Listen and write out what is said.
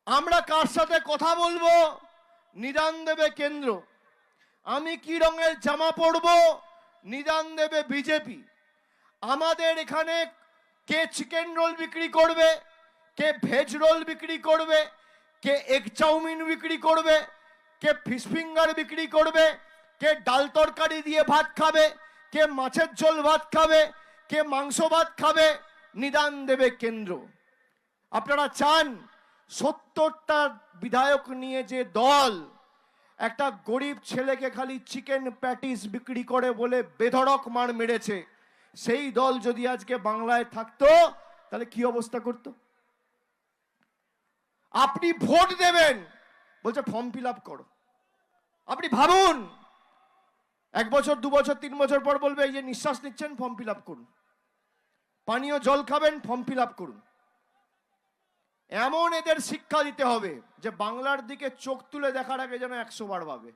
আমরা কার সাথে কথা বলবো নিদান দেবে কেন্দ্র। আমি কি রঙের জামা পরবো নিদান দেবে বিজেপি। আমাদের এখানে কে চিকেন রোল বিক্রি করবে, কে ভেজ রোল বিক্রি করবে, কে এগ চাউমিন বিক্রি করবে, কে ফিশ ফিঙ্গার বিক্রি করবে, কে ডাল তরকারি দিয়ে ভাত খাবে, কে মাছের ঝোল ভাত খাবে, কে মাংস ভাত খাবে, নিদান দেবে কেন্দ্র। আপনারা চান 70টা বিধায়ক নিয়ে যে দল একটা গরিব ছেলেকে খালি চিকেন প্যাটিস বিক্রি করে বলে বেধড়ক মার মেরেছে, সেই দল যদি আজকে বাংলায় থাকতো তাহলে কি অবস্থা করতো? আপনি ভোট দেবেন বলছে ফর্ম ফিল আপ করো। আপনি ভাবুন, 1 বছর 2 বছর 3 বছর পর বলবে এই যে নিঃশ্বাস নিচ্ছেন ফর্ম ফিল আপ করুন, পানীয় জল খাবেন ফর্ম ফিল আপ করুন। এমন এদের শিক্ষা দিতে হবে যে বাংলার দিকে চোখ তুলে দেখার আগে যেন 100 বার ভাবে।